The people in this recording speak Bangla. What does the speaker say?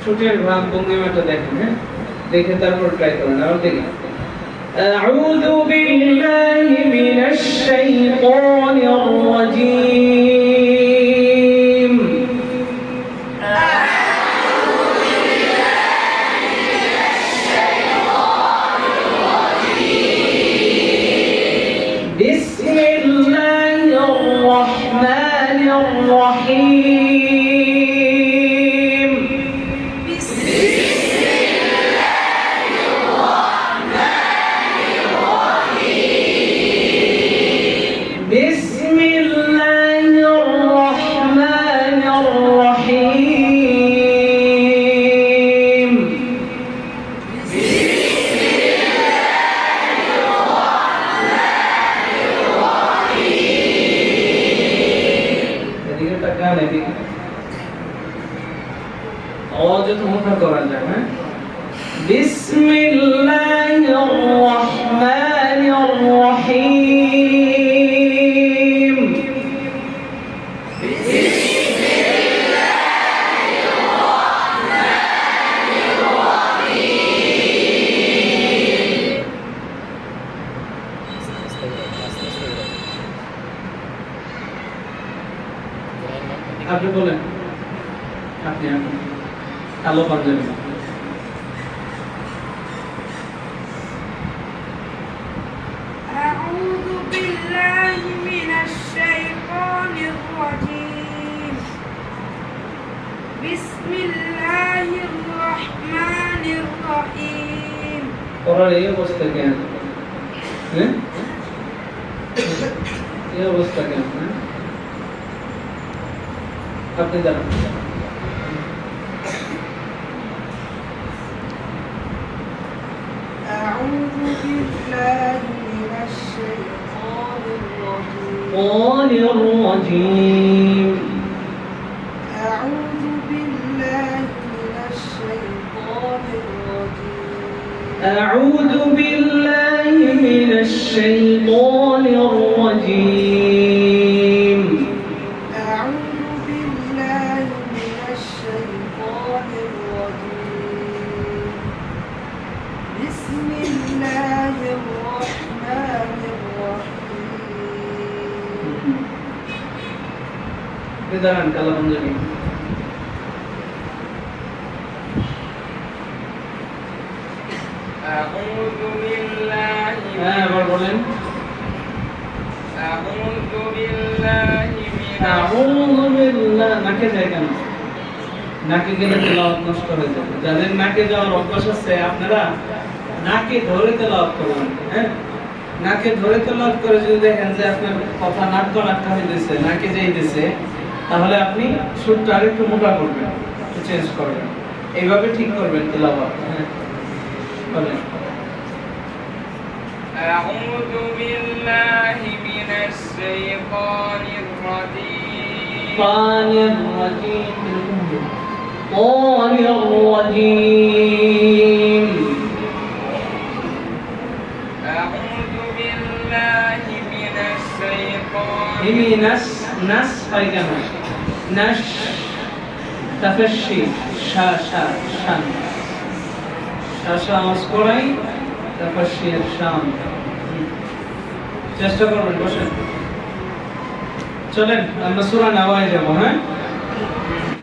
ছুটির ভাব ভঙ্গিমাটা দেখেন, হ্যাঁ দেখে তারপর ট্রাই করেন। আর দেখি আউযু বিল্লাহি মিনাশ শাইতানির রাজীম। বিসমিল্লাহির রাহমানির রাহিম। বিসমিল্লাহির রাহমানির রাহিম। এদিকে তাকান, এদিকে আওয়াজ তো মোটা করা যায়, হ্যাঁ। বিসমিল্লাহির রাহমানির রাহিম। আপনি বলেন, আপনি কালো পাঞ্জাবি। أعوذ بالله من الشيطان الرجيم. بسم الله الرحمن الرحيم. পড়ার এই অবস্থা কেন? হ্যাঁ এই অবস্থা কেন? আপনি জানেন أعوذ بالله من الشيطان الرجيم. الرجيم. أعوذ بالله من الشيطان الرجيم. أعوذ بالله من الشيطان الرجيم. أعوذ بالله من الشيطان الرجيم. بسم الله الرحمن الرحيم. بدران كلام جميل. أعوذ بالله بولين. أعوذ بالله من أعوذ بالله নাকে যায় কেন? নাকে গেলে তেলাওয়াত নষ্ট হয়ে যাবে। যাদের নাকে যাওয়ার অভ্যাস আছে আপনারা নাকে ধরে তেলাওয়াত করবেন, হ্যাঁ নাকে ধরে তেলাওয়াত করে যদি দেখেন যে আপনার কথা নাক গলাক্কা হইতেছে, নাকে যাইতেছে, তাহলে আপনি সুরটা আরেকটু মোটা করবেন, একটু চেঞ্জ করবেন, এইভাবে ঠিক করবেন তেলাওয়াত। হ্যাঁ বলেন। أعوذ بالله من الشيطان الرجيم. الشيطان الرجيم. الشيطان الرجيم. أعوذ بالله من الشيطان. نس نس হয় কেন? نش تفشي شا شا شان شا আওয়াজ করাই تفشي শান। চেষ্টা করবেন, বসেন, চলেন আমরা সূরা নাওয়ায় যাব। হ্যাঁ